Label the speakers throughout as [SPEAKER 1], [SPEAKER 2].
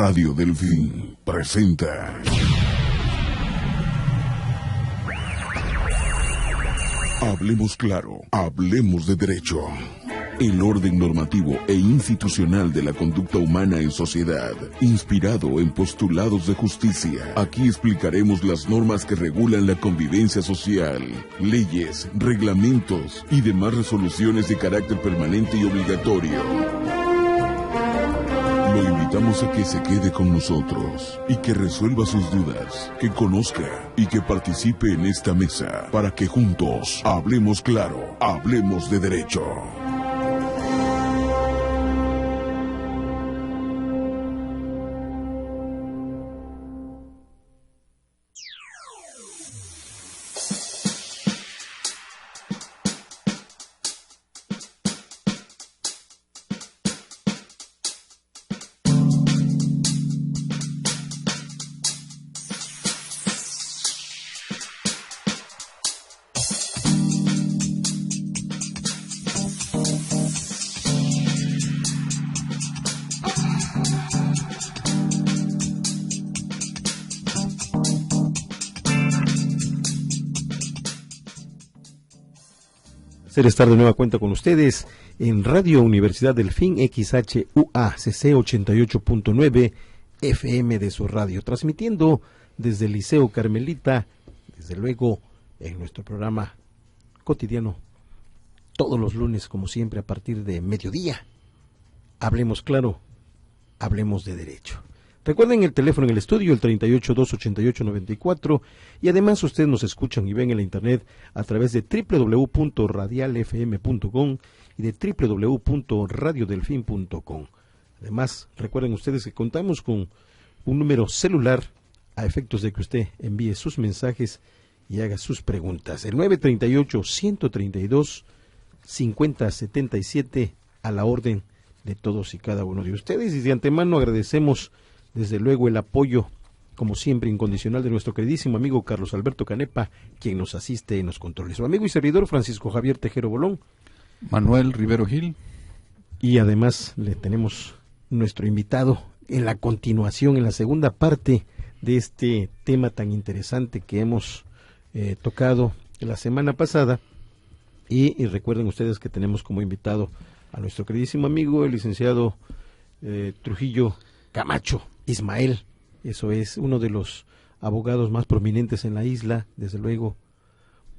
[SPEAKER 1] Radio Delfín presenta Hablemos Claro, hablemos de derecho. El orden normativo e institucional de la conducta humana en sociedad, inspirado en postulados de justicia. Aquí explicaremos las normas que regulan la convivencia social, leyes, reglamentos y demás resoluciones de carácter permanente y obligatorio. Lo invitamos a que se quede con nosotros y que resuelva sus dudas, que conozca y que participe en esta mesa para que juntos hablemos claro, hablemos de derecho.
[SPEAKER 2] Estar de nueva cuenta con ustedes en Radio Universidad Delfín XHUACC 88.9 FM de su radio, transmitiendo desde el Liceo Carmelita, desde luego en nuestro programa cotidiano, todos los lunes como siempre a partir de mediodía. Hablemos claro, hablemos de derecho. Recuerden el teléfono en el estudio, el 38-288-94, y además ustedes nos escuchan y ven en la internet a través de www.radialfm.com y de www.radiodelfin.com. Además, recuerden ustedes que contamos con un número celular a efectos de que usted envíe sus mensajes y haga sus preguntas. El 938-132-5077 a la orden de todos y cada uno de ustedes. Y de antemano agradecemos desde luego el apoyo, como siempre, incondicional de nuestro queridísimo amigo Carlos Alberto Canepa, quien nos asiste en los controles. Su amigo y servidor Francisco Javier Tejero Bolón.
[SPEAKER 3] Manuel Rivero Gil.
[SPEAKER 2] Y además le tenemos nuestro invitado en la continuación, en la segunda parte de este tema tan interesante que hemos tocado la semana pasada. Y recuerden ustedes que tenemos como invitado a nuestro queridísimo amigo, el licenciado Trujillo Camacho Ismael. Eso es uno de los abogados más prominentes en la isla, desde luego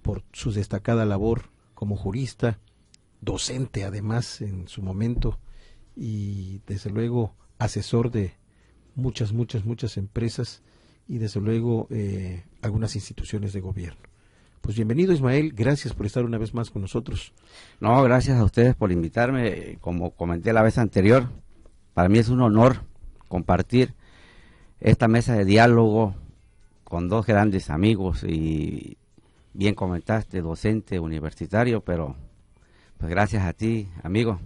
[SPEAKER 2] por su destacada labor como jurista, docente además en su momento, y desde luego asesor de muchas empresas y desde luego algunas instituciones de gobierno. Pues bienvenido, Ismael, gracias por estar una vez más con nosotros.
[SPEAKER 4] No, gracias a ustedes por invitarme. Como comenté la vez anterior, para mí es un honor compartir esta mesa de diálogo con dos grandes amigos, y bien comentaste, docente universitario, pero pues gracias a ti, amigo,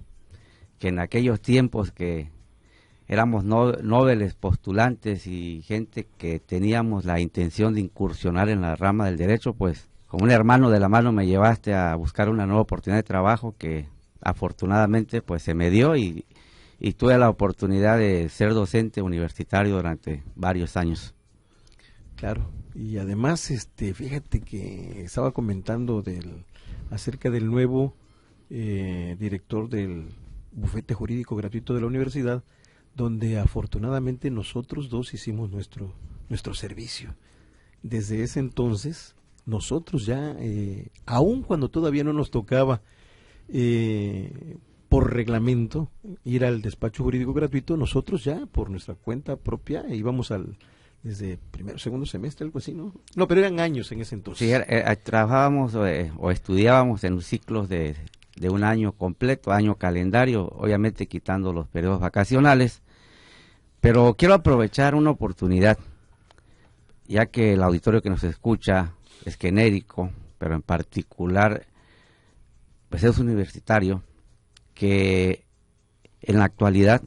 [SPEAKER 4] que en aquellos tiempos que éramos nobles postulantes y gente que teníamos la intención de incursionar en la rama del derecho, pues como un hermano de la mano me llevaste a buscar una nueva oportunidad de trabajo que afortunadamente pues se me dio, y tuve la oportunidad de ser docente universitario durante varios años.
[SPEAKER 2] Claro, y además fíjate que estaba comentando acerca del nuevo director del bufete jurídico gratuito de la universidad, donde afortunadamente nosotros dos hicimos nuestro servicio. Desde ese entonces, nosotros ya, aun cuando todavía no nos tocaba por reglamento ir al despacho jurídico gratuito, nosotros ya por nuestra cuenta propia íbamos desde primero, segundo semestre, algo así, ¿no? No, pero eran años en ese entonces.
[SPEAKER 4] Sí, trabajábamos o estudiábamos en ciclos de un año completo, año calendario, obviamente quitando los periodos vacacionales, pero quiero aprovechar una oportunidad, ya que el auditorio que nos escucha es genérico, pero en particular pues es universitario, que en la actualidad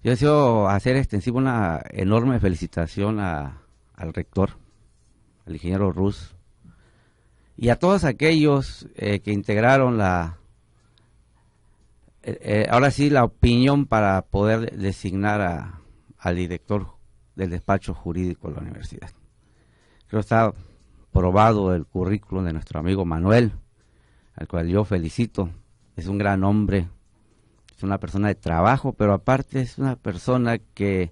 [SPEAKER 4] yo deseo hacer extensiva una enorme felicitación al rector, al ingeniero Ruz, y a todos aquellos que integraron ahora sí la opinión para poder designar al director del despacho jurídico de la universidad. Creo que está probado el currículum de nuestro amigo Manuel, al cual yo felicito. Es un gran hombre, es una persona de trabajo, pero aparte es una persona que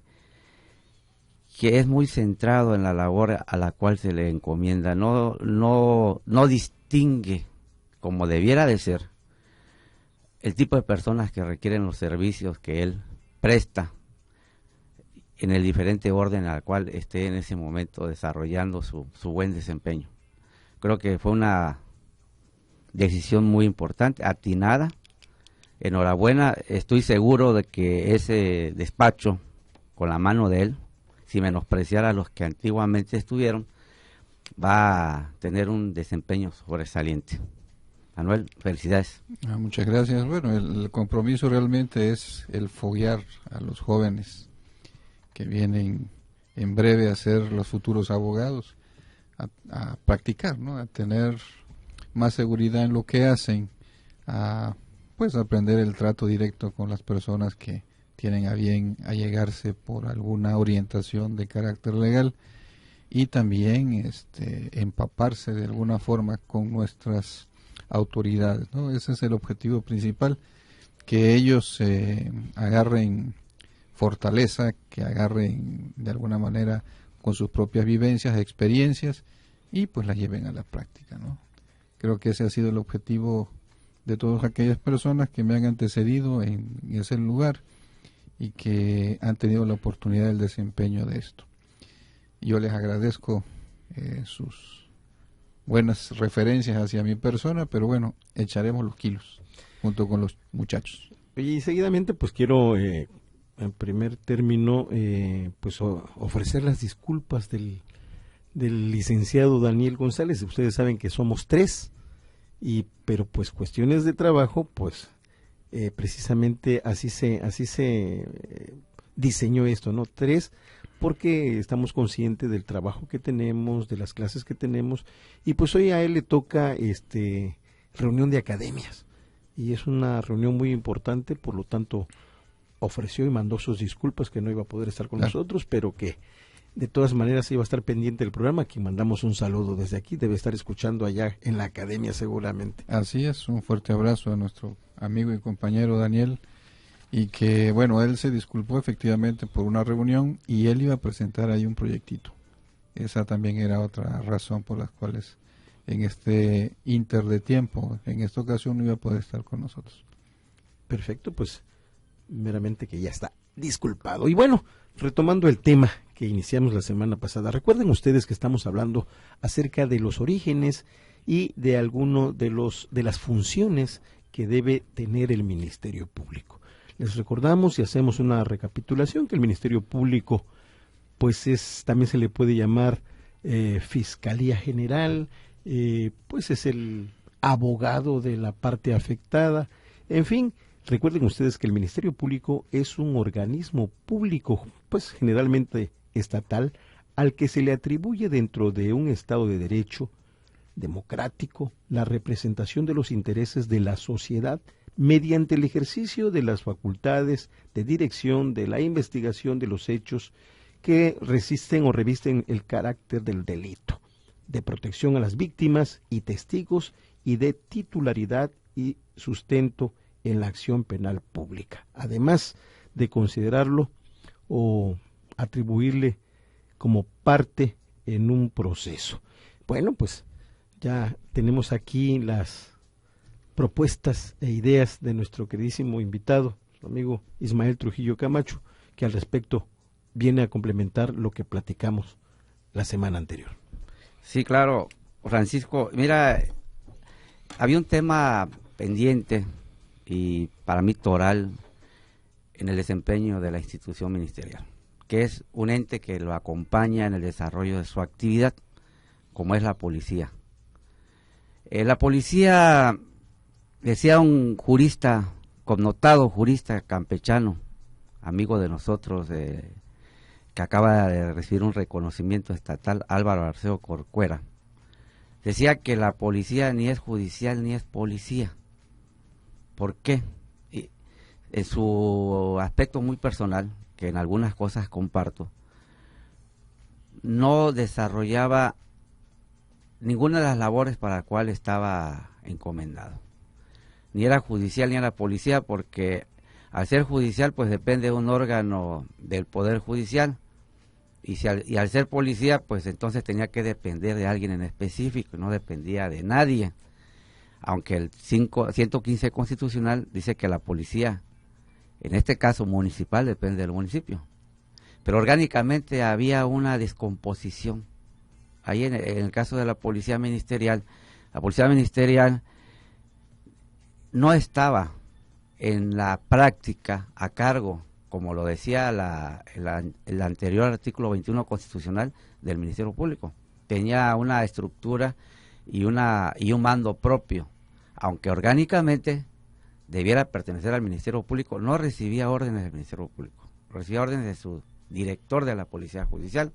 [SPEAKER 4] es muy centrado en la labor a la cual se le encomienda. No distingue, como debiera de ser, el tipo de personas que requieren los servicios que él presta en el diferente orden al cual esté en ese momento desarrollando su buen desempeño. Creo que fue una decisión muy importante, atinada. Enhorabuena, estoy seguro de que ese despacho, con la mano de él, sin menospreciar a los que antiguamente estuvieron, va a tener un desempeño sobresaliente. Manuel, felicidades.
[SPEAKER 3] Muchas gracias. Bueno, el compromiso realmente es el foguear a los jóvenes que vienen en breve a ser los futuros abogados, a practicar, ¿no? A tener más seguridad en lo que hacen, a pues aprender el trato directo con las personas que tienen a bien allegarse por alguna orientación de carácter legal, y también empaparse de alguna forma con nuestras autoridades, ¿no? Ese es el objetivo principal, que ellos agarren fortaleza, que agarren de alguna manera con sus propias vivencias, experiencias, y pues las lleven a la práctica, ¿no? Creo que ese ha sido el objetivo de todas aquellas personas que me han antecedido en ese lugar y que han tenido la oportunidad del desempeño de esto. Yo les agradezco sus buenas referencias hacia mi persona, pero bueno, echaremos los kilos junto con los muchachos.
[SPEAKER 2] Y seguidamente pues quiero en primer término pues ofrecer las disculpas del licenciado Daniel González. Ustedes saben que somos 3, pero pues cuestiones de trabajo, pues precisamente así se diseñó esto, ¿no? 3, porque estamos conscientes del trabajo que tenemos, de las clases que tenemos, y pues hoy a él le toca reunión de academias, y es una reunión muy importante, por lo tanto ofreció y mandó sus disculpas que no iba a poder estar con nosotros, pero que de todas maneras iba a estar pendiente del programa, a quien mandamos un saludo desde aquí, debe estar escuchando allá en la academia seguramente.
[SPEAKER 3] Así es, un fuerte abrazo a nuestro amigo y compañero Daniel, y que bueno, él se disculpó efectivamente por una reunión y él iba a presentar ahí un proyectito. Esa también era otra razón por las cuales en este inter de tiempo, en esta ocasión no iba a poder estar con nosotros.
[SPEAKER 2] Perfecto, pues meramente que ya está disculpado. Y bueno, retomando el tema que iniciamos la semana pasada, recuerden ustedes que estamos hablando acerca de los orígenes y de alguno de las funciones que debe tener el Ministerio Público. Les recordamos y hacemos una recapitulación que el Ministerio Público pues también se le puede llamar Fiscalía General, pues es el abogado de la parte afectada, en fin. Recuerden ustedes que el Ministerio Público es un organismo público, pues generalmente estatal, al que se le atribuye dentro de un Estado de Derecho democrático la representación de los intereses de la sociedad mediante el ejercicio de las facultades de dirección de la investigación de los hechos que resisten o revisten el carácter del delito, de protección a las víctimas y testigos y de titularidad y sustento en la acción penal pública, además de considerarlo o atribuirle como parte en un proceso. Bueno, pues ya tenemos aquí las propuestas e ideas de nuestro queridísimo invitado, su amigo Ismael Trujillo Camacho, que al respecto viene a complementar lo que platicamos la semana anterior.
[SPEAKER 4] Sí, claro, Francisco, mira, había un tema pendiente y para mí toral en el desempeño de la institución ministerial, que es un ente que lo acompaña en el desarrollo de su actividad, como es la policía. La policía, decía un jurista, connotado jurista campechano, amigo de nosotros, que acaba de recibir un reconocimiento estatal, Álvaro Arceo Corcuera, decía que la policía ni es judicial ni es policía. ¿Por qué? En su aspecto muy personal, que en algunas cosas comparto, no desarrollaba ninguna de las labores para las cuales estaba encomendado. Ni era judicial ni era policía, porque al ser judicial pues depende de un órgano del Poder Judicial, y al ser policía pues entonces tenía que depender de alguien en específico, no dependía de nadie, aunque el 115 constitucional dice que la policía, en este caso municipal, depende del municipio. Pero orgánicamente había una descomposición. Ahí en el caso de la policía ministerial no estaba en la práctica a cargo, como lo decía el anterior artículo 21 constitucional del Ministerio Público. Tenía una estructura y un mando propio, aunque orgánicamente debiera pertenecer al Ministerio Público, no recibía órdenes del Ministerio Público, recibía órdenes de su director de la Policía Judicial,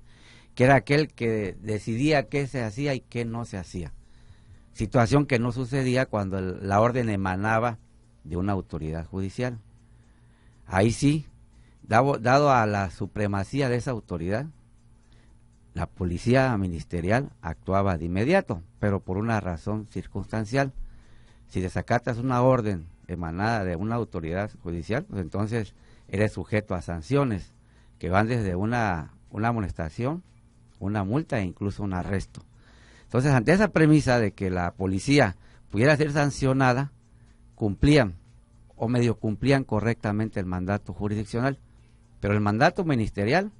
[SPEAKER 4] que era aquel que decidía qué se hacía y qué no se hacía. Situación que no sucedía cuando la orden emanaba de una autoridad judicial. Ahí sí, dado a la supremacía de esa autoridad, la policía ministerial actuaba de inmediato, pero por una razón circunstancial. Si desacatas una orden emanada de una autoridad judicial, pues entonces eres sujeto a sanciones que van desde una amonestación, una multa e incluso un arresto. Entonces, ante esa premisa de que la policía pudiera ser sancionada, cumplían o medio cumplían correctamente el mandato jurisdiccional, pero el mandato ministerial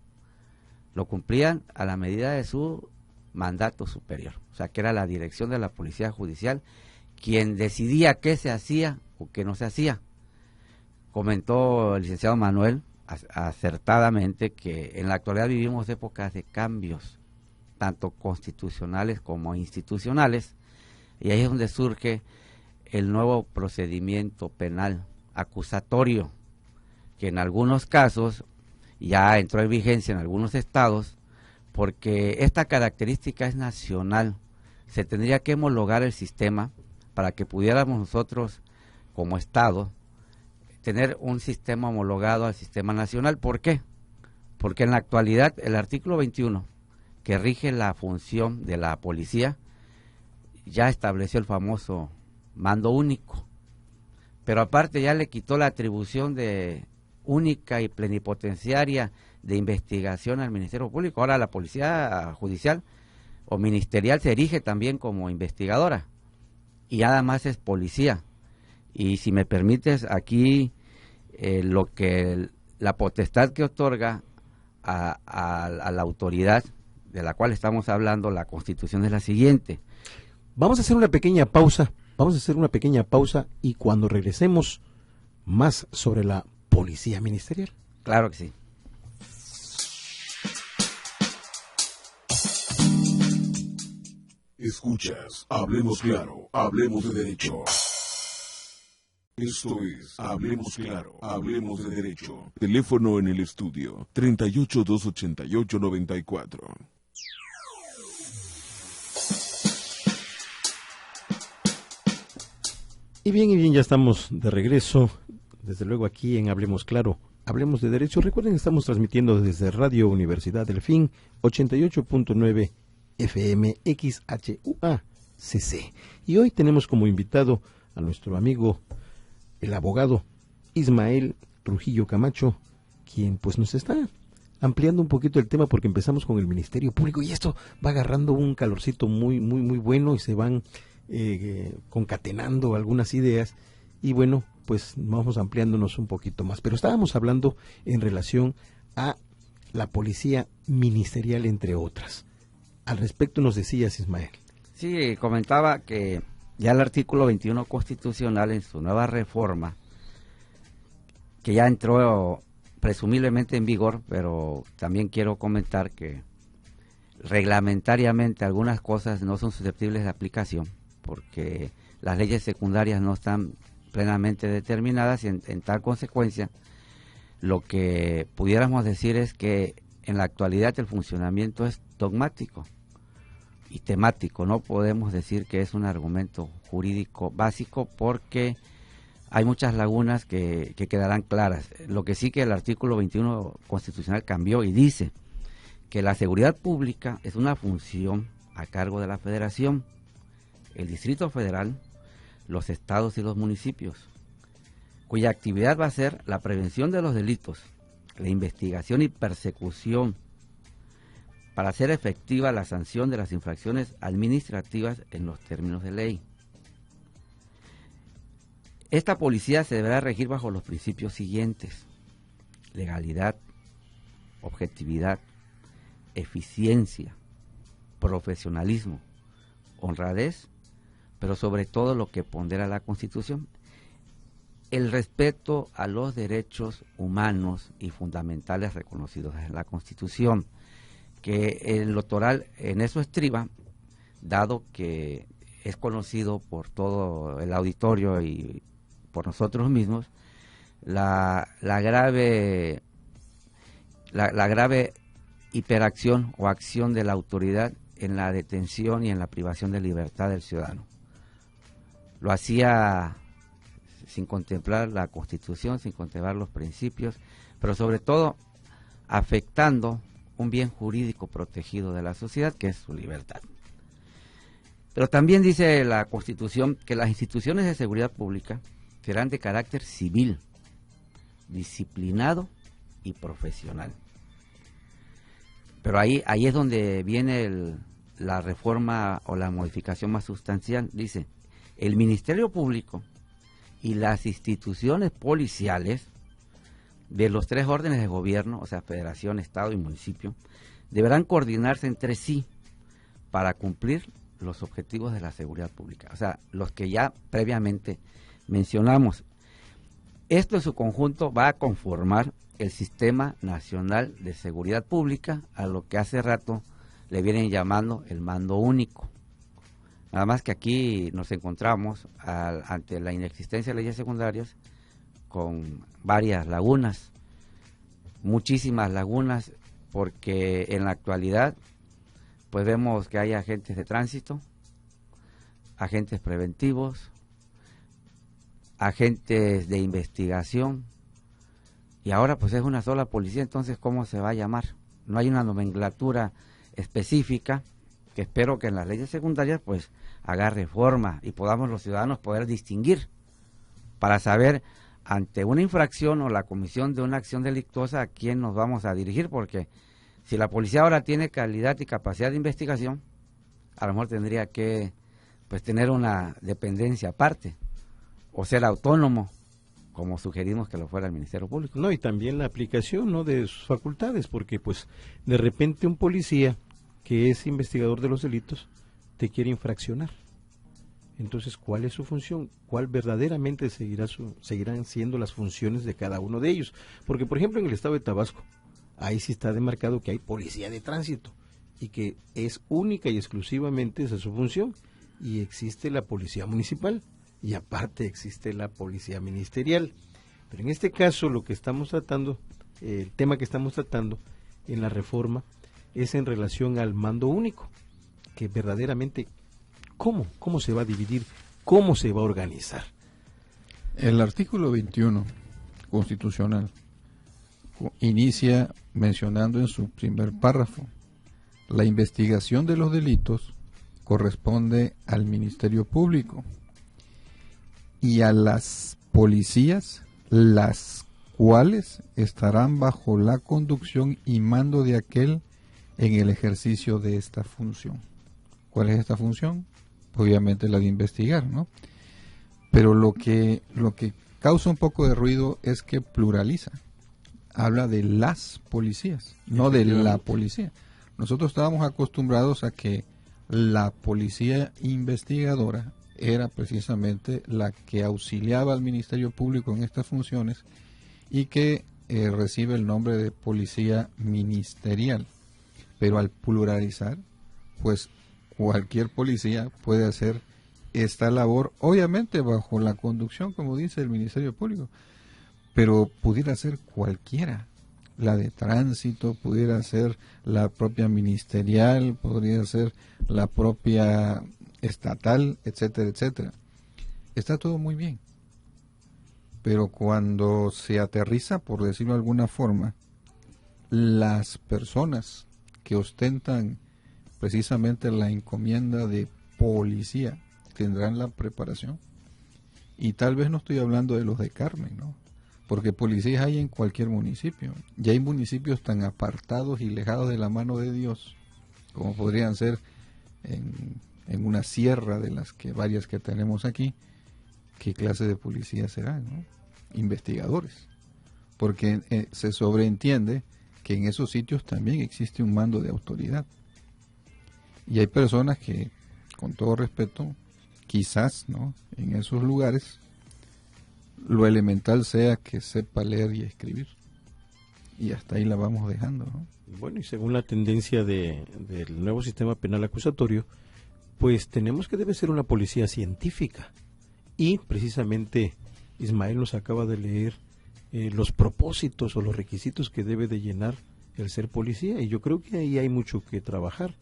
[SPEAKER 4] lo cumplían a la medida de su mandato superior, o sea, que era la dirección de la Policía Judicial quien decidía qué se hacía o qué no se hacía. Comentó el licenciado Manuel acertadamente que en la actualidad vivimos épocas de cambios, tanto constitucionales como institucionales, y ahí es donde surge el nuevo procedimiento penal acusatorio, que en algunos casos ya entró en vigencia en algunos estados, porque esta característica es nacional. Se tendría que homologar el sistema para que pudiéramos nosotros, como estado, tener un sistema homologado al sistema nacional. ¿Por qué? Porque en la actualidad el artículo 21, que rige la función de la policía, ya estableció el famoso mando único, pero aparte ya le quitó la atribución de única y plenipotenciaria de investigación al Ministerio Público. Ahora la Policía Judicial o Ministerial se erige también como investigadora y nada más es policía. Y si me permites, aquí lo que la potestad que otorga a la autoridad de la cual estamos hablando, la Constitución, es la siguiente.
[SPEAKER 2] Vamos a hacer una pequeña pausa, y cuando regresemos, más sobre la policía ministerial.
[SPEAKER 4] Claro que sí.
[SPEAKER 1] Escuchas, Hablemos Claro, Hablemos de Derecho. Esto es Hablemos Claro, Hablemos de Derecho. Teléfono en el estudio 38-288-94.
[SPEAKER 2] Y bien, ya estamos de regreso, desde luego aquí en Hablemos Claro, Hablemos de Derecho. Recuerden que estamos transmitiendo desde Radio Universidad del Fin, 88.9 FM XHUACC. Y hoy tenemos como invitado a nuestro amigo, el abogado Ismael Trujillo Camacho, quien pues nos está ampliando un poquito el tema, porque empezamos con el Ministerio Público y esto va agarrando un calorcito muy bueno y se van concatenando algunas ideas y bueno, pues vamos ampliándonos un poquito más. Pero estábamos hablando en relación a la policía ministerial, entre otras. Al respecto nos decías, Ismael.
[SPEAKER 4] Sí, comentaba que ya el artículo 21 constitucional en su nueva reforma, que ya entró presumiblemente en vigor, pero también quiero comentar que reglamentariamente algunas cosas no son susceptibles de aplicación, porque las leyes secundarias no están plenamente determinadas y en tal consecuencia lo que pudiéramos decir es que en la actualidad el funcionamiento es dogmático y temático. No podemos decir que es un argumento jurídico básico, porque hay muchas lagunas que quedarán claras. Lo que sí que el artículo 21 constitucional cambió y dice que la seguridad pública es una función a cargo de la Federación, el Distrito Federal, los estados y los municipios, cuya actividad va a ser la prevención de los delitos, la investigación y persecución, para hacer efectiva la sanción de las infracciones administrativas en los términos de ley. Esta policía se deberá regir bajo los principios siguientes: legalidad, objetividad, eficiencia, profesionalismo, honradez, pero sobre todo lo que pondera la Constitución, el respeto a los derechos humanos y fundamentales reconocidos en la Constitución, que en lo toral en eso estriba, dado que es conocido por todo el auditorio y por nosotros mismos la grave hiperacción o acción de la autoridad en la detención y en la privación de libertad del ciudadano. Lo hacía sin contemplar la Constitución, sin contemplar los principios, pero sobre todo afectando un bien jurídico protegido de la sociedad, que es su libertad. Pero también dice la Constitución que las instituciones de seguridad pública serán de carácter civil, disciplinado y profesional. Pero ahí es donde viene la reforma o la modificación más sustancial. Dice: el Ministerio Público y las instituciones policiales de los tres órdenes de gobierno, o sea, Federación, Estado y Municipio, deberán coordinarse entre sí para cumplir los objetivos de la seguridad pública, o sea, los que ya previamente mencionamos. Esto en su conjunto va a conformar el Sistema Nacional de Seguridad Pública, a lo que hace rato le vienen llamando el mando único. Nada más que aquí nos encontramos ante la inexistencia de leyes secundarias con varias lagunas, muchísimas lagunas, porque en la actualidad pues vemos que hay agentes de tránsito, agentes preventivos, agentes de investigación, y ahora pues es una sola policía. Entonces, ¿cómo se va a llamar? No hay una nomenclatura específica, que espero que en las leyes secundarias pues agarre forma y podamos los ciudadanos poder distinguir para saber ante una infracción o la comisión de una acción delictuosa a quién nos vamos a dirigir, porque si la policía ahora tiene calidad y capacidad de investigación, a lo mejor tendría que pues tener una dependencia aparte o ser autónomo, como sugerimos que lo fuera el Ministerio Público.
[SPEAKER 2] No, y también la aplicación, ¿no?, de sus facultades, porque pues de repente un policía que es investigador de los delitos te quiere infraccionar. Entonces, ¿cuál es su función? ¿Cuál verdaderamente seguirán siendo las funciones de cada uno de ellos? Porque, por ejemplo, en el estado de Tabasco, ahí sí está demarcado que hay policía de tránsito y que es única y exclusivamente esa es su función. Y existe la policía municipal y aparte existe la policía ministerial. Pero en este caso lo que estamos tratando, el tema que estamos tratando en la reforma es en relación al mando único, que verdaderamente ¿cómo se va a dividir? ¿Cómo se va a organizar?
[SPEAKER 3] El artículo 21 constitucional inicia mencionando en su primer párrafo: la investigación de los delitos corresponde al Ministerio Público y a las policías, las cuales estarán bajo la conducción y mando de aquel en el ejercicio de esta función. ¿Cuál es esta función? Obviamente la de investigar, ¿no? Pero lo que causa un poco de ruido es que pluraliza. Habla de las policías, no de la policía. Nosotros estábamos acostumbrados a que la policía investigadora era precisamente la que auxiliaba al Ministerio Público en estas funciones y que recibe el nombre de policía ministerial. Pero al pluralizar, pues cualquier policía puede hacer esta labor, obviamente bajo la conducción, como dice el Ministerio Público, pero pudiera ser cualquiera, la de tránsito, pudiera ser la propia ministerial, podría ser la propia estatal, etcétera, etcétera. Está todo muy bien, pero cuando se aterriza, por decirlo de alguna forma, las personas que ostentan precisamente la encomienda de policía tendrán la preparación. Y tal vez no estoy hablando de los de Carmen, ¿no? Porque policías hay en cualquier municipio. Ya hay municipios tan apartados y alejados de la mano de Dios, como podrían ser en una sierra de las que varias que tenemos aquí. ¿Qué clase de policía serán, no? Investigadores. Porque se sobreentiende que en esos sitios también existe un mando de autoridad. Y hay personas que, con todo respeto, quizás, ¿no?, en esos lugares lo elemental sea que sepa leer y escribir. Y hasta ahí la vamos dejando, ¿no?
[SPEAKER 2] Bueno, y según la tendencia del nuevo sistema penal acusatorio, pues tenemos que debe ser una policía científica. Y precisamente Ismael nos acaba de leer los propósitos o los requisitos que debe de llenar el ser policía, y yo creo que ahí hay mucho que trabajar.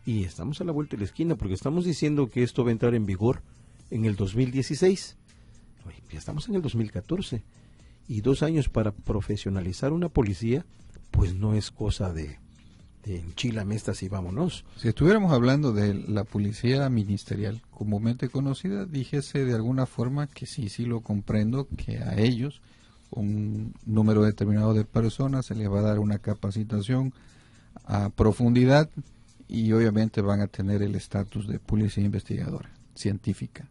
[SPEAKER 2] Y estamos a la vuelta de la esquina, porque estamos diciendo que esto va a entrar en vigor en el 2016. Oye, ya estamos en el 2014. Y 2 años para profesionalizar una policía, pues no es cosa de enchilame estas y vámonos.
[SPEAKER 3] Si estuviéramos hablando de la policía ministerial comúnmente conocida, dijese de alguna forma que sí lo comprendo, que a ellos, un número determinado de personas, se les va a dar una capacitación a profundidad, y obviamente van a tener el estatus de policía investigadora, científica.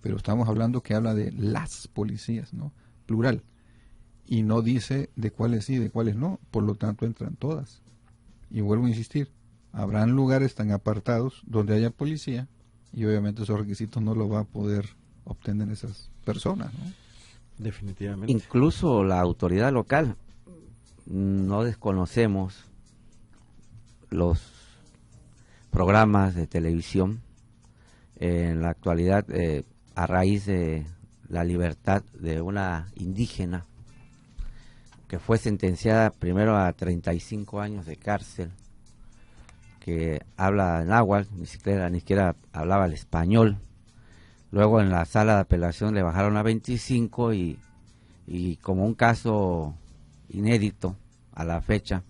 [SPEAKER 3] Pero estamos hablando que habla de las policías, ¿no? Plural. Y no dice de cuáles sí, de cuáles no, por lo tanto entran todas. Y vuelvo a insistir, habrán lugares tan apartados donde haya policía, y obviamente esos requisitos no los va a poder obtener esas personas, ¿no?
[SPEAKER 2] Definitivamente.
[SPEAKER 4] Incluso la autoridad local, no desconocemos los programas de televisión en la actualidad, a raíz de la libertad de una indígena que fue sentenciada primero a 35 años de cárcel, que habla náhuatl, ni siquiera hablaba el español. Luego en la sala de apelación le bajaron a 25 y como un caso inédito a la fecha,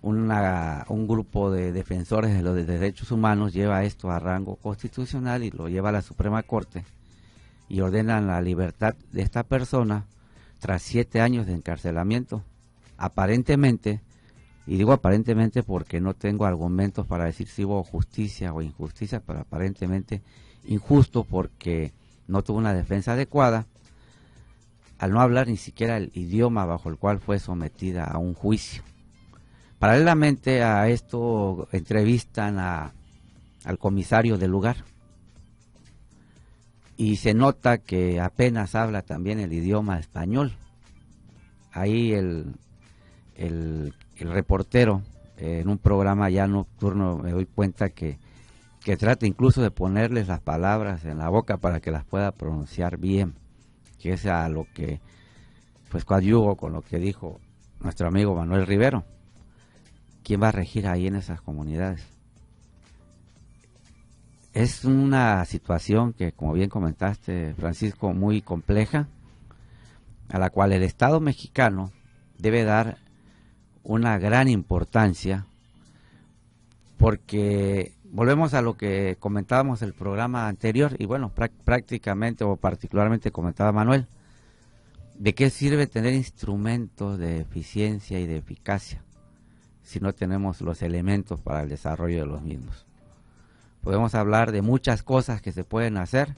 [SPEAKER 4] un grupo de defensores de los derechos humanos lleva esto a rango constitucional y lo lleva a la Suprema Corte y ordenan la libertad de esta persona tras 7 años de encarcelamiento. Aparentemente, y digo aparentemente porque no tengo argumentos para decir si hubo justicia o injusticia, pero aparentemente injusto porque no tuvo una defensa adecuada al no hablar ni siquiera el idioma bajo el cual fue sometida a un juicio. Paralelamente a esto entrevistan al comisario del lugar y se nota que apenas habla también el idioma español. Ahí el reportero en un programa ya nocturno me doy cuenta que trata incluso de ponerles las palabras en la boca para que las pueda pronunciar bien, que es a lo que pues coadyuvo con lo que dijo nuestro amigo Manuel Rivero. ¿Quién va a regir ahí en esas comunidades? Es una situación que, como bien comentaste, Francisco, muy compleja, a la cual el Estado mexicano debe dar una gran importancia, porque volvemos a lo que comentábamos el programa anterior, y bueno, prácticamente o particularmente comentaba Manuel, ¿de qué sirve tener instrumentos de eficiencia y de eficacia si no tenemos los elementos para el desarrollo de los mismos? Podemos hablar de muchas cosas que se pueden hacer,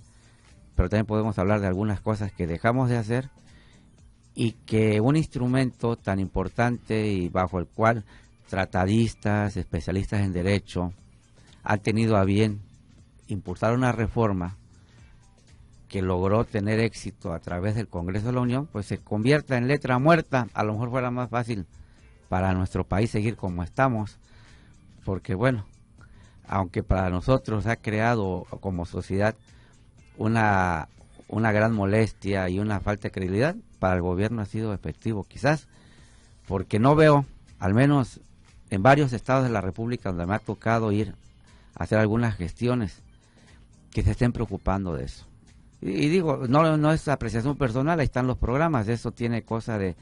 [SPEAKER 4] pero también podemos hablar de algunas cosas que dejamos de hacer, y que un instrumento tan importante y bajo el cual tratadistas, especialistas en derecho han tenido a bien impulsar una reforma que logró tener éxito a través del Congreso de la Unión, pues se convierta en letra muerta. A lo mejor fuera más fácil para nuestro país seguir como estamos, porque bueno, aunque para nosotros ha creado como sociedad una gran molestia y una falta de credibilidad, para el gobierno ha sido efectivo, quizás porque no veo, al menos en varios estados de la República donde me ha tocado ir a hacer algunas gestiones, que se estén preocupando de eso. Y digo, no es apreciación personal, ahí están los programas, eso tiene cosa de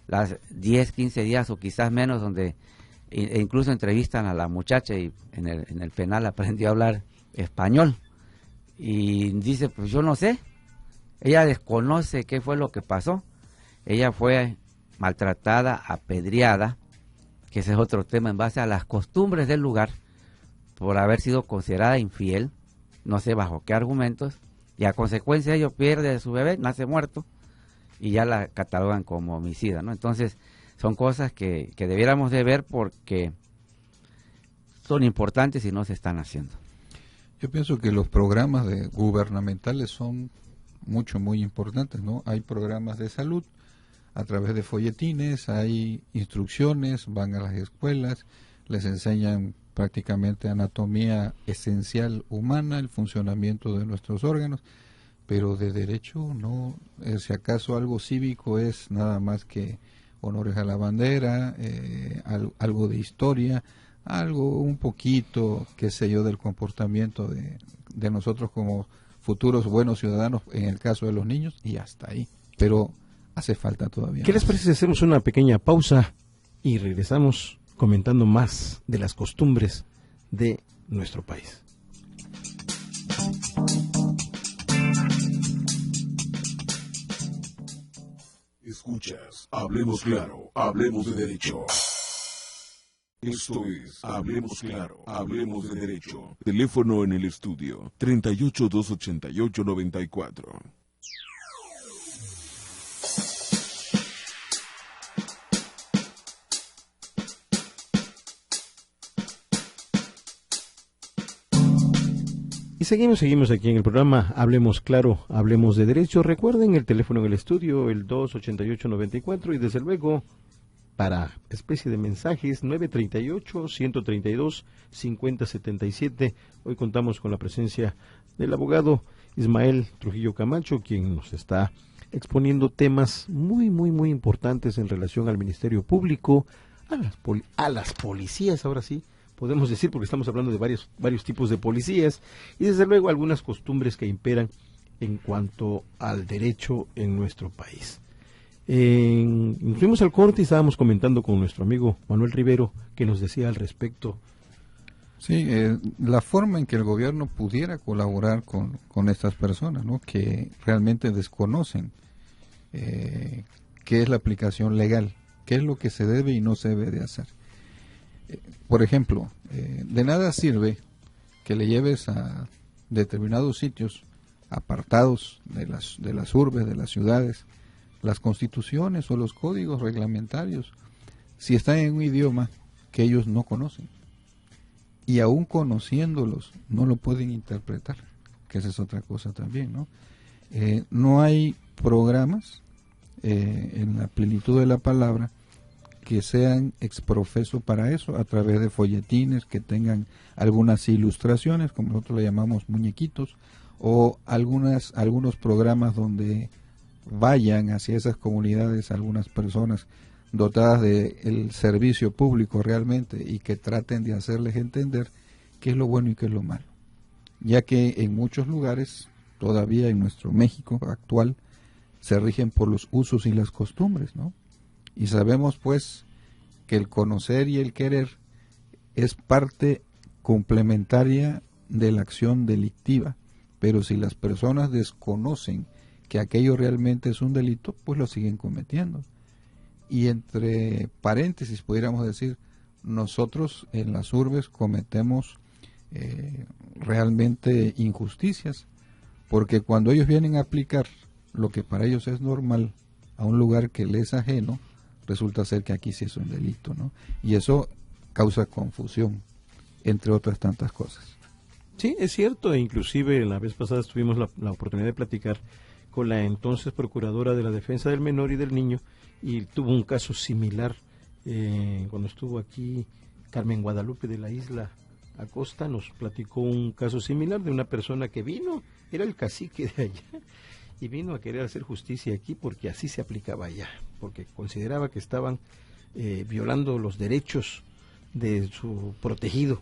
[SPEAKER 4] las 10, 15 días o quizás menos, donde incluso entrevistan a la muchacha y en el penal aprendió a hablar español. Y dice, pues yo no sé, ella desconoce qué fue lo que pasó. Ella fue maltratada, apedreada, que ese es otro tema, en base a las costumbres del lugar, por haber sido considerada infiel, no sé bajo qué argumentos, y a consecuencia de ello pierde a su bebé, nace muerto, y ya la catalogan como homicida, ¿no? Entonces, son cosas que debiéramos de ver porque son importantes y no se están haciendo.
[SPEAKER 3] Yo pienso que los programas gubernamentales son muy importantes, ¿no? Hay programas de salud a través de folletines, hay instrucciones, van a las escuelas, les enseñan prácticamente anatomía esencial humana, el funcionamiento de nuestros órganos, pero de derecho no, si acaso algo cívico es nada más que honores a la bandera, algo de historia, algo un poquito, qué sé yo, del comportamiento de nosotros como futuros buenos ciudadanos en el caso de los niños, y hasta ahí, pero hace falta todavía.
[SPEAKER 2] ¿Qué les parece si hacemos una pequeña pausa y regresamos comentando más de las costumbres de nuestro país?
[SPEAKER 1] Escuchas, Hablemos Claro, Hablemos de Derecho. Esto es Hablemos Claro, Hablemos de Derecho. Teléfono en el estudio 38-288-94.
[SPEAKER 2] Y seguimos aquí en el programa Hablemos Claro, Hablemos de Derecho. Recuerden el teléfono en el estudio, el 288-94, y desde luego, para especie de mensajes, 938-132-5077. Hoy contamos con la presencia del abogado Ismael Trujillo Camacho, quien nos está exponiendo temas muy importantes en relación al Ministerio Público, a las policías, ahora sí, podemos decir, porque estamos hablando de varios tipos de policías, y desde luego algunas costumbres que imperan en cuanto al derecho en nuestro país. Fuimos al corte y estábamos comentando con nuestro amigo Manuel Rivero, que nos decía al respecto.
[SPEAKER 3] Sí, la forma en que el gobierno pudiera colaborar con estas personas, ¿no?, que realmente desconocen qué es la aplicación legal, qué es lo que se debe y no se debe de hacer. Por ejemplo, de nada sirve que le lleves a determinados sitios apartados de las urbes, de las ciudades, las constituciones o los códigos reglamentarios, si están en un idioma que ellos no conocen. Y aún conociéndolos, no lo pueden interpretar, que esa es otra cosa también, ¿no? No hay programas, en la plenitud de la palabra, que sean exprofeso para eso, a través de folletines que tengan algunas ilustraciones, como nosotros le llamamos muñequitos, o algunos programas donde vayan hacia esas comunidades algunas personas dotadas del servicio público realmente, y que traten de hacerles entender qué es lo bueno y qué es lo malo, ya que en muchos lugares todavía en nuestro México actual se rigen por los usos y las costumbres, ¿no? Y sabemos pues que el conocer y el querer es parte complementaria de la acción delictiva, pero si las personas desconocen que aquello realmente es un delito, pues lo siguen cometiendo. Y entre paréntesis pudiéramos decir, nosotros en las urbes cometemos realmente injusticias, porque cuando ellos vienen a aplicar lo que para ellos es normal a un lugar que les es ajeno, resulta ser que aquí sí es un delito, ¿no? Y eso causa confusión, entre otras tantas cosas.
[SPEAKER 2] Sí, es cierto, e inclusive la vez pasada tuvimos la oportunidad de platicar con la entonces Procuradora de la Defensa del Menor y del Niño, y tuvo un caso similar cuando estuvo aquí Carmen Guadalupe de la Isla Acosta, nos platicó un caso similar de una persona que vino, era el cacique de allá, y vino a querer hacer justicia aquí porque así se aplicaba allá, porque consideraba que estaban violando los derechos de su protegido.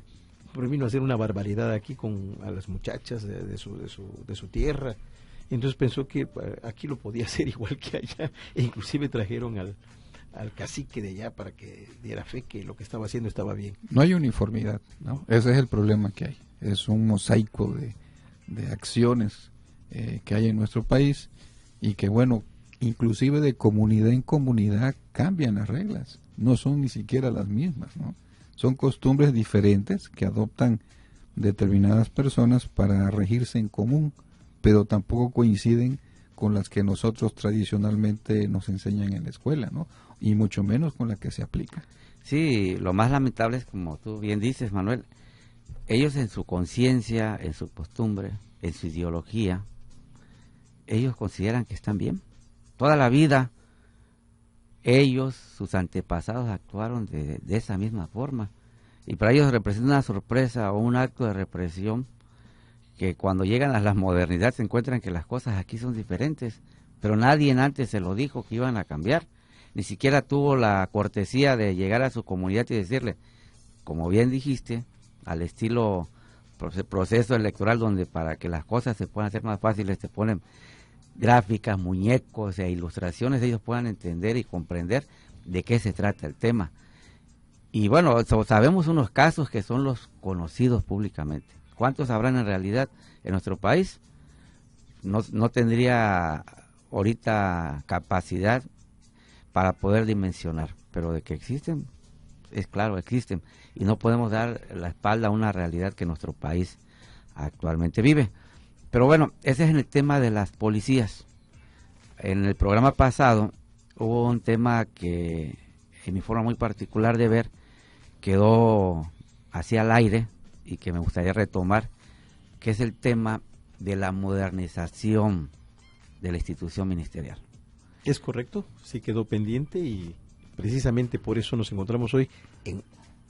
[SPEAKER 2] Pero vino a hacer una barbaridad aquí a las muchachas de su tierra, Entonces pensó que aquí lo podía hacer igual que allá, e inclusive trajeron al cacique de allá para que diera fe que lo que estaba haciendo estaba bien.
[SPEAKER 3] No hay uniformidad, ¿no? Ese es el problema que hay. Es un mosaico de acciones que hay en nuestro país y que, bueno, inclusive de comunidad en comunidad cambian las reglas. No son ni siquiera las mismas, ¿no? Son costumbres diferentes que adoptan determinadas personas para regirse en común, pero tampoco coinciden con las que nosotros tradicionalmente nos enseñan en la escuela, ¿no? Y mucho menos con la que se aplica.
[SPEAKER 4] Sí, lo más lamentable es, como tú bien dices, Manuel, ellos en su conciencia, en su costumbre, en su ideología, ellos consideran que están bien. Toda la vida ellos, sus antepasados, actuaron de esa misma forma. Y para ellos representa una sorpresa o un acto de represión que cuando llegan a la modernidad se encuentran que las cosas aquí son diferentes, pero nadie antes se lo dijo que iban a cambiar. Ni siquiera tuvo la cortesía de llegar a su comunidad y decirle, como bien dijiste, al estilo proceso electoral, donde para que las cosas se puedan hacer más fáciles te ponen gráficas, muñecos e ilustraciones, ellos puedan entender y comprender de qué se trata el tema. Y bueno, sabemos unos casos que son los conocidos públicamente. ¿Cuántos habrán en realidad en nuestro país? No tendría ahorita capacidad para poder dimensionar, pero de que existen, es claro, existen, y no podemos dar la espalda a una realidad que nuestro país actualmente vive. Pero bueno, ese es en el tema de las policías. En el programa pasado hubo un tema que, en mi forma muy particular de ver, quedó hacia el aire y que me gustaría retomar, que es el tema de la modernización de la institución ministerial.
[SPEAKER 2] Es correcto, sí quedó pendiente y precisamente por eso nos encontramos hoy en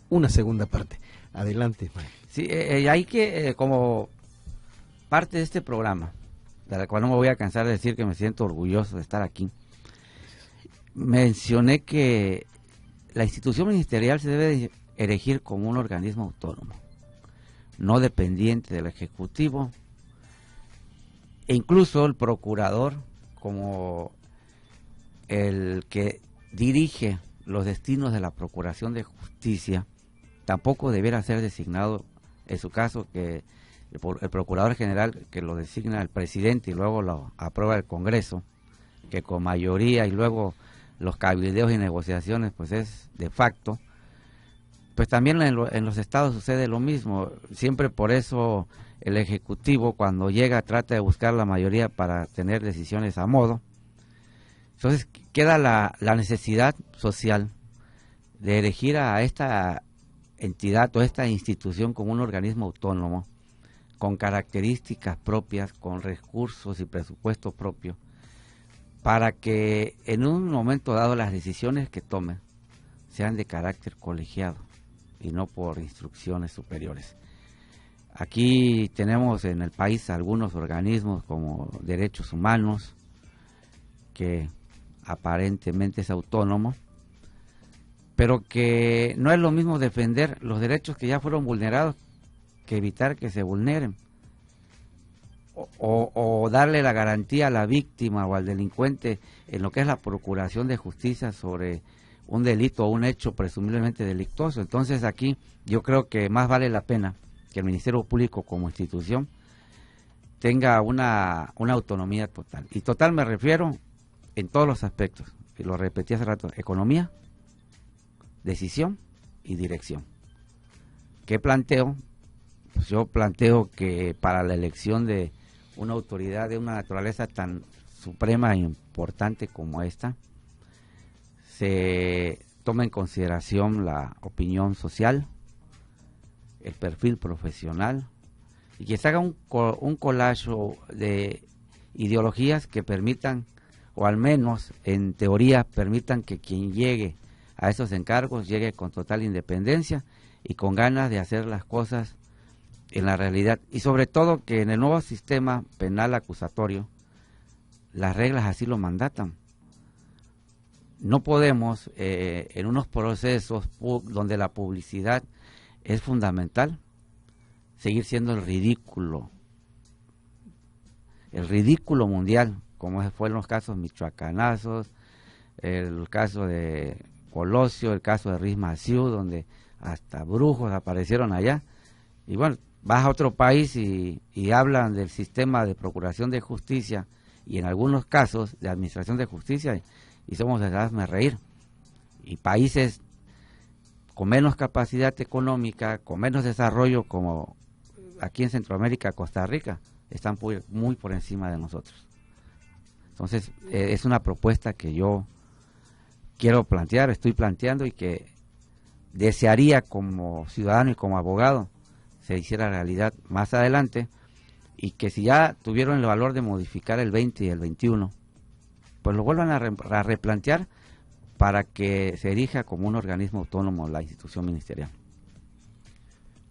[SPEAKER 2] una segunda parte. Adelante, Manuel.
[SPEAKER 4] Sí, hay que, como parte de este programa, de la cual no me voy a cansar de decir que me siento orgulloso de estar aquí, mencioné que la institución ministerial se debe erigir como un organismo autónomo, no dependiente del Ejecutivo, e incluso el procurador, como el que dirige los destinos de la Procuración de Justicia, tampoco debiera ser designado, en su caso, que el Procurador General, que lo designa el presidente y luego lo aprueba el Congreso, que con mayoría y luego los cabildeos y negociaciones, pues es de facto. Pues también en los estados sucede lo mismo. Siempre por eso el Ejecutivo, cuando llega, trata de buscar la mayoría para tener decisiones a modo. Entonces queda la necesidad social de elegir a esta entidad o esta institución como un organismo autónomo, con características propias, con recursos y presupuesto propio, para que en un momento dado las decisiones que tomen sean de carácter colegiado y no por instrucciones superiores. Aquí tenemos en el país algunos organismos como Derechos Humanos, que aparentemente es autónomo, pero que no es lo mismo defender los derechos que ya fueron vulnerados que evitar que se vulneren, o darle la garantía a la víctima o al delincuente en lo que es la procuración de justicia sobre un delito o un hecho presumiblemente delictuoso. Entonces aquí yo creo que más vale la pena que el Ministerio Público como institución tenga una autonomía total. Y total me refiero en todos los aspectos, y lo repetí hace rato: economía, decisión y dirección. ¿Qué planteo? Pues yo planteo que para la elección de una autoridad de una naturaleza tan suprema e importante como esta, se toma en consideración la opinión social, el perfil profesional, y que se haga un collage de ideologías que permitan, o al menos en teoría permitan, que quien llegue a esos encargos llegue con total independencia y con ganas de hacer las cosas en la realidad, y sobre todo que en el nuevo sistema penal acusatorio las reglas así lo mandatan. No podemos en unos procesos donde la publicidad es fundamental seguir siendo el ridículo el ridículo mundial, como fueron los casos michoacanazos, el caso de Colosio, el caso de Rismaciú, donde hasta brujos aparecieron allá. Y bueno, vas a otro país y hablan del sistema de procuración de justicia y en algunos casos de administración de justicia y somos de hazme reír. Y países con menos capacidad económica, con menos desarrollo como aquí en Centroamérica, Costa Rica, están muy por encima de nosotros. Entonces, es una propuesta que yo quiero plantear, estoy planteando y que desearía como ciudadano y como abogado se hiciera realidad más adelante y que si ya tuvieron el valor de modificar el 20 y el 21, pues lo vuelvan a replantear para que se erija como un organismo autónomo la institución ministerial.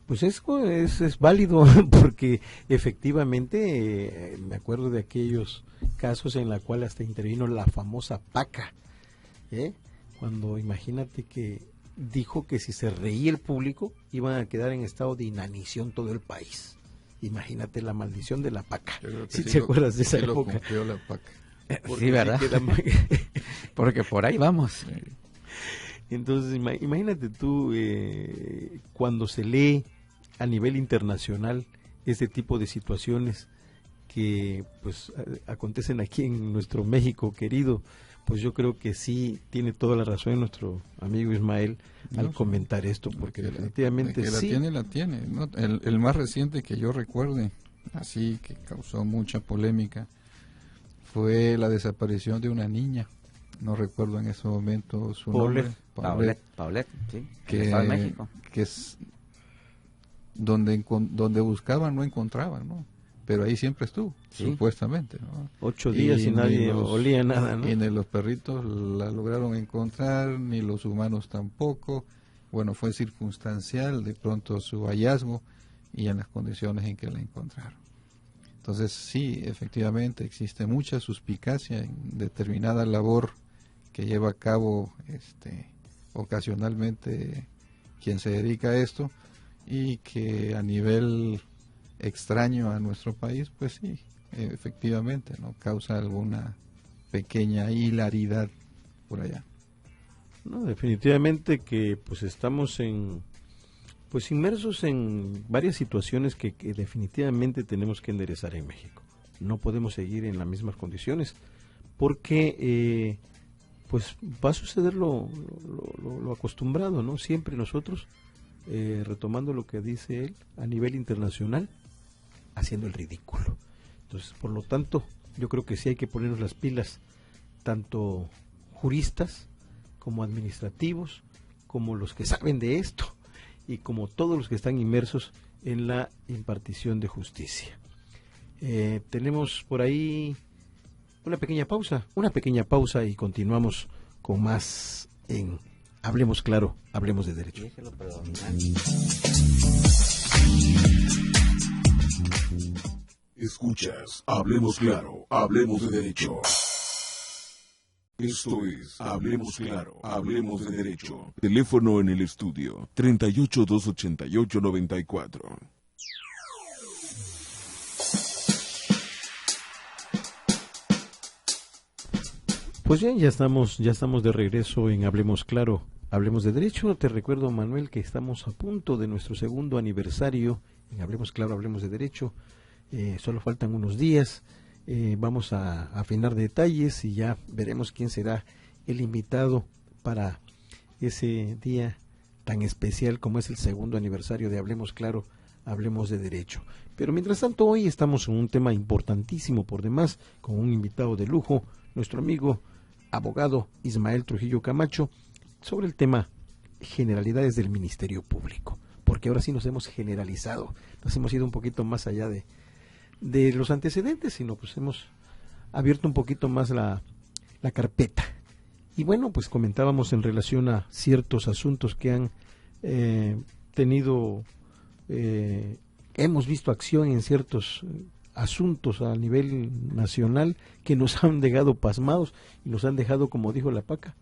[SPEAKER 2] Pues eso es válido porque efectivamente me acuerdo de aquellos casos en la cual hasta intervino la famosa PACA, cuando imagínate que dijo que si se reía el público iban a quedar en estado de inanición todo el país. Imagínate la maldición de la PACA. Si te acuerdas de esa época.
[SPEAKER 3] Lo cumplió la PACA.
[SPEAKER 4] Sí, ¿verdad? Porque por ahí vamos.
[SPEAKER 2] Entonces, imagínate tú, cuando se lee a nivel internacional este tipo de situaciones que pues acontecen aquí en nuestro México querido, pues yo creo que sí tiene toda la razón nuestro amigo Ismael al comentar esto, porque definitivamente sí.
[SPEAKER 3] La tiene. ¿No? El más reciente que yo recuerde, así que causó mucha polémica, fue la desaparición de una niña. No recuerdo en ese momento su nombre.
[SPEAKER 4] Paulette, sí.
[SPEAKER 3] Que
[SPEAKER 4] en México.
[SPEAKER 3] Que es donde buscaban no encontraban, ¿no? Pero ahí siempre estuvo, sí, supuestamente, ¿no?
[SPEAKER 2] 8 días y nadie olía nada, ¿no?
[SPEAKER 3] Y ni los perritos la lograron encontrar, ni los humanos tampoco. Bueno, fue circunstancial de pronto su hallazgo y en las condiciones en que la encontraron. Entonces sí, efectivamente existe mucha suspicacia en determinada labor que lleva a cabo ocasionalmente quien se dedica a esto y que a nivel extraño a nuestro país, pues sí, efectivamente, ¿no? Causa alguna pequeña hilaridad por allá.
[SPEAKER 2] No, definitivamente que pues estamos inmersos en varias situaciones que definitivamente tenemos que enderezar en México. No podemos seguir en las mismas condiciones porque pues va a suceder lo acostumbrado, ¿no? Siempre nosotros, retomando lo que dice él, a nivel internacional, haciendo el ridículo. Entonces, por lo tanto, yo creo que sí hay que ponernos las pilas, tanto juristas como administrativos, como los que saben de esto y como todos los que están inmersos en la impartición de justicia. Tenemos por ahí una pequeña pausa y continuamos con más en Hablemos Claro, Hablemos de Derecho.
[SPEAKER 1] Escuchas, Hablemos Claro, Hablemos de Derecho. Esto es Hablemos Claro, Hablemos de Derecho. Teléfono en el estudio 38-288-94.
[SPEAKER 2] Pues bien, ya estamos de regreso en Hablemos Claro, Hablemos de Derecho. Te recuerdo, Manuel, que estamos a punto de nuestro segundo aniversario en Hablemos Claro, Hablemos de Derecho. Solo faltan unos días. Vamos a afinar detalles y ya veremos quién será el invitado para ese día tan especial como es el segundo aniversario de Hablemos Claro, Hablemos de Derecho. Pero mientras tanto, hoy estamos en un tema importantísimo por demás, con un invitado de lujo, nuestro amigo abogado Ismael Trujillo Camacho, sobre el tema generalidades del Ministerio Público, porque ahora sí nos hemos generalizado, nos hemos ido un poquito más allá de los antecedentes, sino pues hemos abierto un poquito más la carpeta. Y bueno, pues comentábamos en relación a ciertos asuntos que han hemos visto acción en ciertos asuntos a nivel nacional que nos han dejado pasmados y nos han dejado, como dijo la PACA,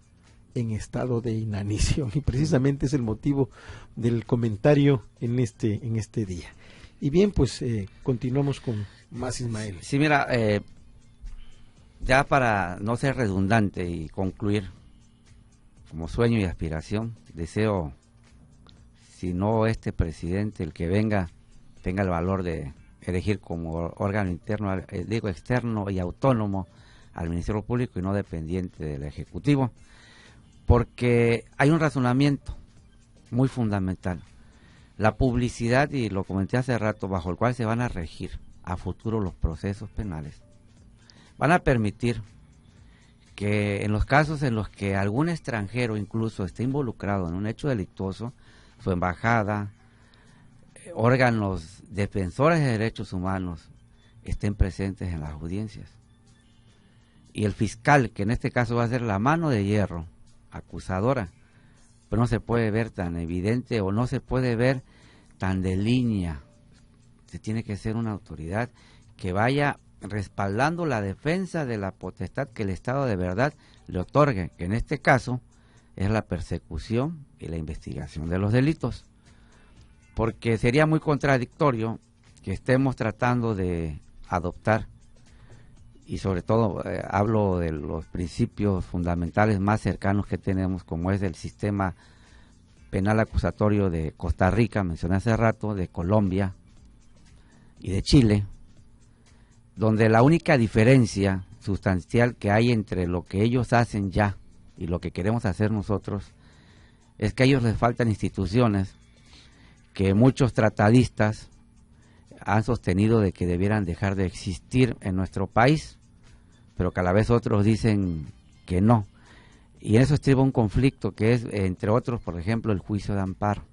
[SPEAKER 2] en estado de inanición, y precisamente es el motivo del comentario en este día. Y bien, pues continuamos con más, Ismael.
[SPEAKER 4] Sí, mira, ya para no ser redundante y concluir, como sueño y aspiración, deseo, si no este presidente, el que venga, tenga el valor de elegir como órgano interno, digo externo y autónomo al Ministerio Público y no dependiente del Ejecutivo, porque hay un razonamiento muy fundamental. La publicidad, y lo comenté hace rato, bajo el cual se van a regir a futuro los procesos penales, van a permitir que en los casos en los que algún extranjero incluso esté involucrado en un hecho delictuoso, su embajada, órganos defensores de derechos humanos estén presentes en las audiencias. Y el fiscal, que en este caso va a ser la mano de hierro acusadora, pero no se puede ver tan evidente o no se puede ver tan de línea. Se tiene que ser una autoridad que vaya respaldando la defensa de la potestad que el Estado de verdad le otorgue, que en este caso es la persecución y la investigación de los delitos. Porque sería muy contradictorio que estemos tratando de adoptar, y sobre todo hablo de los principios fundamentales más cercanos que tenemos, como es el sistema penal acusatorio de Costa Rica, mencioné hace rato, de Colombia y de Chile, donde la única diferencia sustancial que hay entre lo que ellos hacen ya y lo que queremos hacer nosotros es que a ellos les faltan instituciones que muchos tratadistas han sostenido de que debieran dejar de existir en nuestro país, pero que a la vez otros dicen que no. Y en eso estriba un conflicto que es, entre otros, por ejemplo, el juicio de amparo.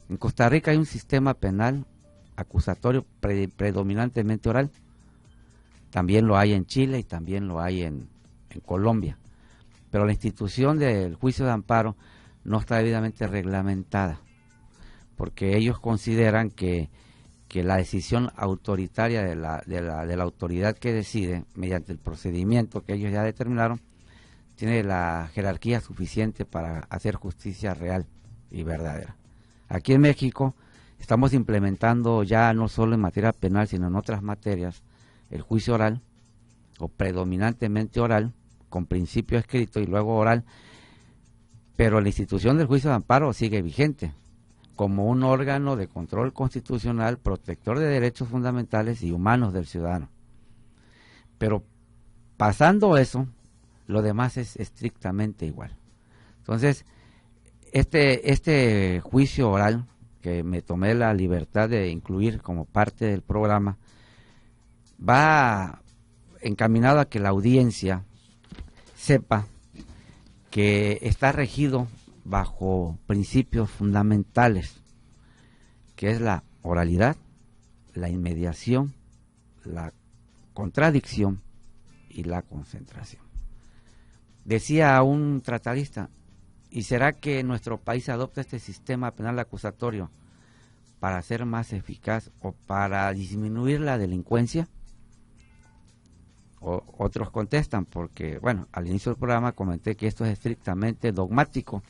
[SPEAKER 4] En Costa Rica hay un sistema penal acusatorio predominantemente oral. También lo hay en Chile y también lo hay en Colombia. Pero la institución del juicio de amparo no está debidamente reglamentada, porque ellos consideran que la decisión autoritaria de la autoridad que decide, mediante el procedimiento que ellos ya determinaron, tiene la jerarquía suficiente para hacer justicia real y verdadera. Aquí en México estamos implementando ya no solo en materia penal, sino en otras materias, el juicio oral, o predominantemente oral, con principio escrito y luego oral, pero la institución del juicio de amparo sigue vigente como un órgano de control constitucional, protector de derechos fundamentales y humanos del ciudadano. Pero pasando eso, lo demás es estrictamente igual. Entonces, este juicio oral, que me tomé la libertad de incluir como parte del programa, va encaminado a que la audiencia sepa que está regido bajo principios fundamentales, que es la oralidad, la inmediación, la contradicción y la concentración. Decía un tratadista, ¿y será que nuestro país adopta este sistema penal acusatorio para ser más eficaz o para disminuir la delincuencia? Otros contestan, porque, bueno, al inicio del programa comenté que esto es estrictamente dogmático,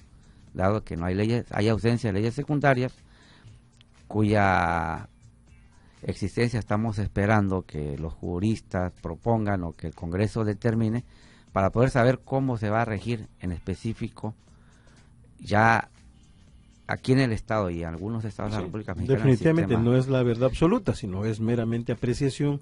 [SPEAKER 4] dado que no hay leyes, hay ausencia de leyes secundarias, cuya existencia estamos esperando que los juristas propongan o que el Congreso determine para poder saber cómo se va a regir en específico ya aquí en el Estado y en algunos estados de la República Mexicana.
[SPEAKER 2] Definitivamente no es la verdad absoluta, sino es meramente apreciación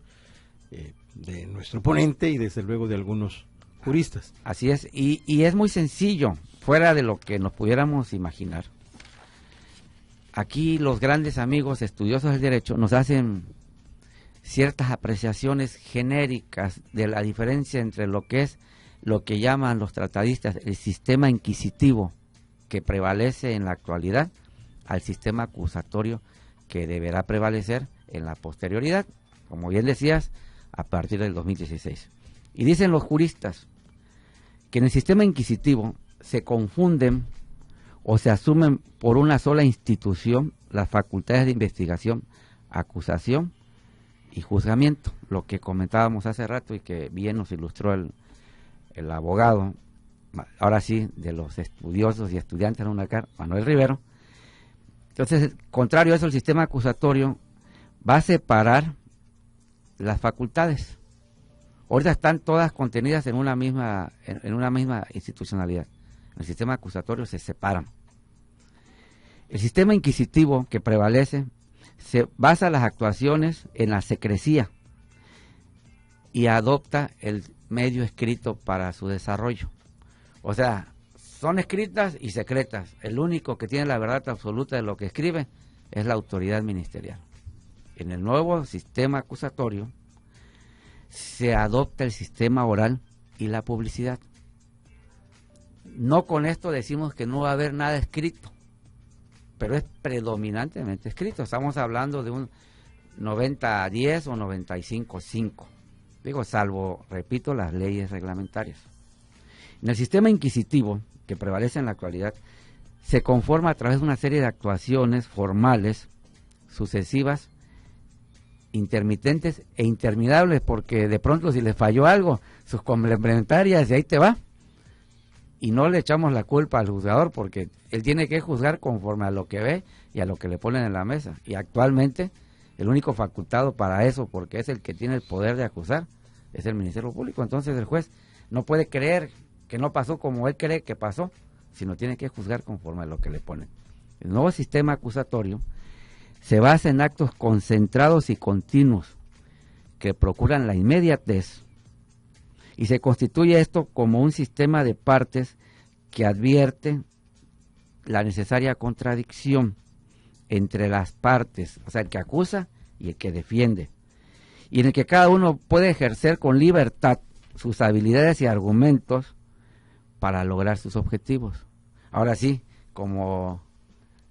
[SPEAKER 2] de nuestro ponente y desde luego de algunos juristas.
[SPEAKER 4] Así es, y es muy sencillo, fuera de lo que nos pudiéramos imaginar. Aquí los grandes amigos estudiosos del derecho nos hacen ciertas apreciaciones genéricas de la diferencia entre lo que es lo que llaman los tratadistas el sistema inquisitivo que prevalece en la actualidad al sistema acusatorio que deberá prevalecer en la posterioridad, como bien decías, a partir del 2016. Y dicen los juristas que en el sistema inquisitivo se confunden o se asumen por una sola institución las facultades de investigación, acusación y juzgamiento, lo que comentábamos hace rato y que bien nos ilustró el abogado, ahora sí, de los estudiosos y estudiantes de UNACAR, Manuel Rivero. Entonces, contrario a eso, el sistema acusatorio va a separar las facultades. Ahorita están todas contenidas en una misma institucionalidad. En el sistema acusatorio se separan. El sistema inquisitivo que prevalece se basa las actuaciones en la secrecía y adopta el medio escrito para su desarrollo. O sea, son escritas y secretas. El único que tiene la verdad absoluta de lo que escribe es la autoridad ministerial. En el nuevo sistema acusatorio se adopta el sistema oral y la publicidad. No con esto decimos que no va a haber nada escrito, pero es predominantemente escrito. Estamos hablando de un 90-10 o 95-5. Digo, salvo, repito, las leyes reglamentarias. En el sistema inquisitivo, que prevalece en la actualidad, se conforma a través de una serie de actuaciones formales, sucesivas, intermitentes e interminables, porque de pronto si le falló algo, sus complementarias, y ahí te va. Y no le echamos la culpa al juzgador, porque él tiene que juzgar conforme a lo que ve y a lo que le ponen en la mesa. Y actualmente, el único facultado para eso, porque es el que tiene el poder de acusar, es el Ministerio Público. Entonces el juez no puede creer que no pasó como él cree que pasó, sino tiene que juzgar conforme a lo que le ponen. El nuevo sistema acusatorio se basa en actos concentrados y continuos que procuran la inmediatez, y se constituye esto como un sistema de partes que advierte la necesaria contradicción entre las partes, o sea, el que acusa y el que defiende, y en el que cada uno puede ejercer con libertad sus habilidades y argumentos para lograr sus objetivos. Ahora sí, como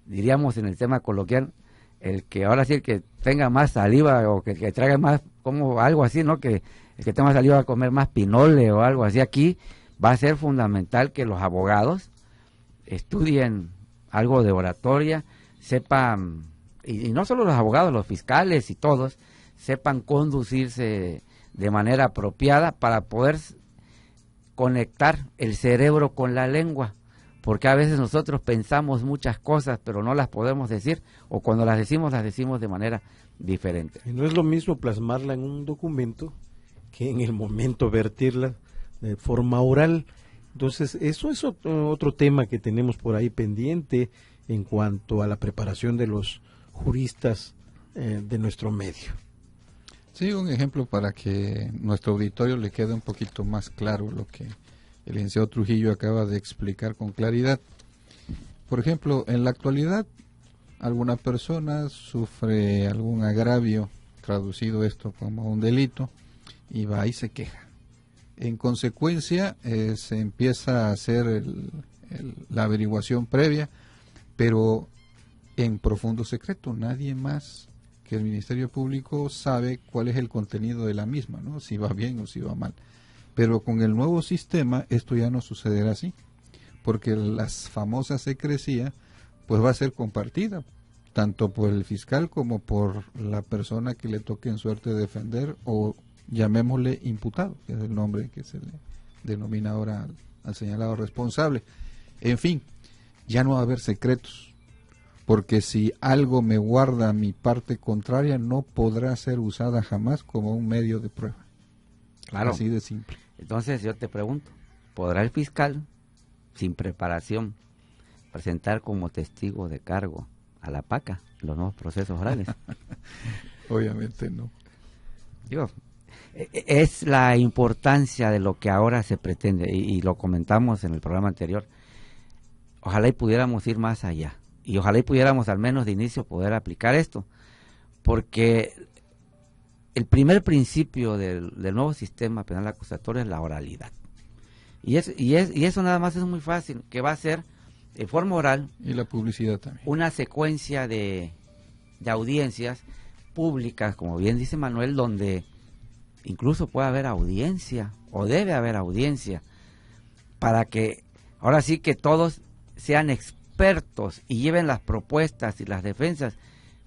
[SPEAKER 4] diríamos en el tema coloquial, el que tenga más saliva o que traiga más, como algo así, ¿no? Que el que tenga más saliva va a comer más pinole o algo así. Aquí va a ser fundamental que los abogados estudien algo de oratoria, sepan, y no solo los abogados, los fiscales y todos, sepan conducirse de manera apropiada para poder conectar el cerebro con la lengua, porque a veces nosotros pensamos muchas cosas pero no las podemos decir, o cuando las decimos de manera diferente.
[SPEAKER 2] Y no es lo mismo plasmarla en un documento que en el momento vertirla de forma oral. Entonces eso es otro tema que tenemos por ahí pendiente en cuanto a la preparación de los juristas de nuestro medio.
[SPEAKER 3] Sí, un ejemplo para que nuestro auditorio le quede un poquito más claro lo que el licenciado Trujillo acaba de explicar con claridad. Por ejemplo, en la actualidad, alguna persona sufre algún agravio, traducido esto como un delito, y va y se queja. En consecuencia, se empieza a hacer la averiguación previa, pero en profundo secreto. Nadie más que el Ministerio Público sabe cuál es el contenido de la misma, ¿no? Si va bien o si va mal. Pero con el nuevo sistema esto ya no sucederá así, porque la famosa secrecía pues va a ser compartida, tanto por el fiscal como por la persona que le toque en suerte defender, o llamémosle imputado, que es el nombre que se le denomina ahora al señalado responsable. En fin, ya no va a haber secretos, porque si algo me guarda mi parte contraria, no podrá ser usada jamás como un medio de prueba.
[SPEAKER 4] Claro.
[SPEAKER 3] Así de simple.
[SPEAKER 4] Entonces yo te pregunto, ¿podrá el fiscal, sin preparación, presentar como testigo de cargo a la PACA los nuevos procesos orales?
[SPEAKER 3] Obviamente no.
[SPEAKER 4] Digo, es la importancia de lo que ahora se pretende, y lo comentamos en el programa anterior. Ojalá y pudiéramos ir más allá, y ojalá y pudiéramos al menos de inicio poder aplicar esto, porque el primer principio del nuevo sistema penal acusatorio es la oralidad, y eso nada más es muy fácil, que va a ser de forma oral,
[SPEAKER 3] y la publicidad también,
[SPEAKER 4] una secuencia de audiencias públicas, como bien dice Manuel, donde incluso puede haber audiencia, o debe haber audiencia, para que ahora sí que todos sean expertos y lleven las propuestas y las defensas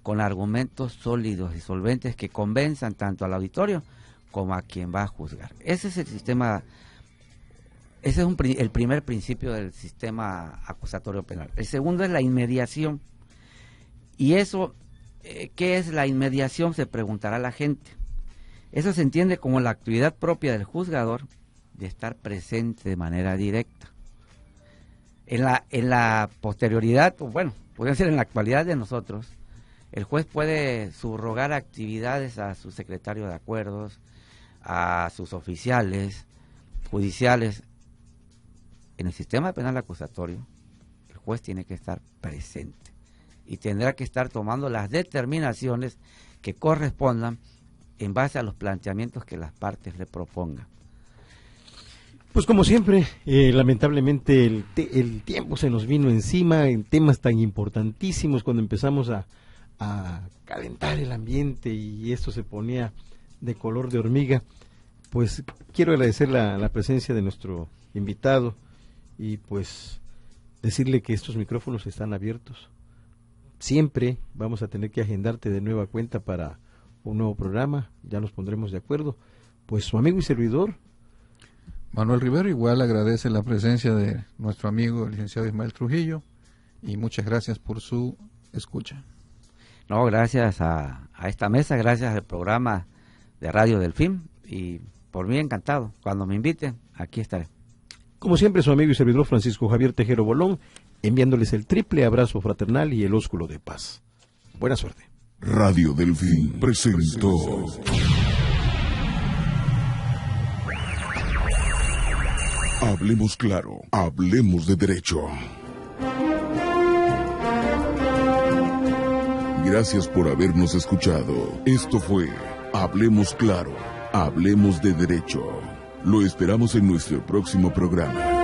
[SPEAKER 4] con argumentos sólidos y solventes que convenzan tanto al auditorio como a quien va a juzgar. Ese es el sistema, ese es el primer principio del sistema acusatorio penal. El segundo es la inmediación, y eso ¿qué es la inmediación? Se preguntará la gente. Eso se entiende como la actividad propia del juzgador de estar presente de manera directa. En la posterioridad, bueno, puede ser en la actualidad de nosotros, el juez puede subrogar actividades a su secretario de acuerdos, a sus oficiales judiciales. En el sistema penal acusatorio, el juez tiene que estar presente y tendrá que estar tomando las determinaciones que correspondan en base a los planteamientos que las partes le propongan.
[SPEAKER 2] Pues como siempre, lamentablemente el tiempo se nos vino encima en temas tan importantísimos cuando empezamos a calentar el ambiente y esto se ponía de color de hormiga. Pues quiero agradecer la presencia de nuestro invitado y pues decirle que estos micrófonos están abiertos. Siempre vamos a tener que agendarte de nueva cuenta para un nuevo programa, ya nos pondremos de acuerdo. Pues su amigo y servidor
[SPEAKER 3] Manuel Rivero igual agradece la presencia de nuestro amigo el licenciado Ismael Trujillo y muchas gracias por su escucha.
[SPEAKER 4] No, gracias a esta mesa, gracias al programa de Radio Delfín y por mí encantado. Cuando me inviten, aquí estaré.
[SPEAKER 2] Como siempre, su amigo y servidor Francisco Javier Tejero Bolón, enviándoles el triple abrazo fraternal y el ósculo de paz. Buena suerte.
[SPEAKER 1] Radio Delfín presentó Hablemos claro, hablemos de derecho. Gracias por habernos escuchado. Esto fue Hablemos claro, hablemos de derecho. Lo esperamos en nuestro próximo programa.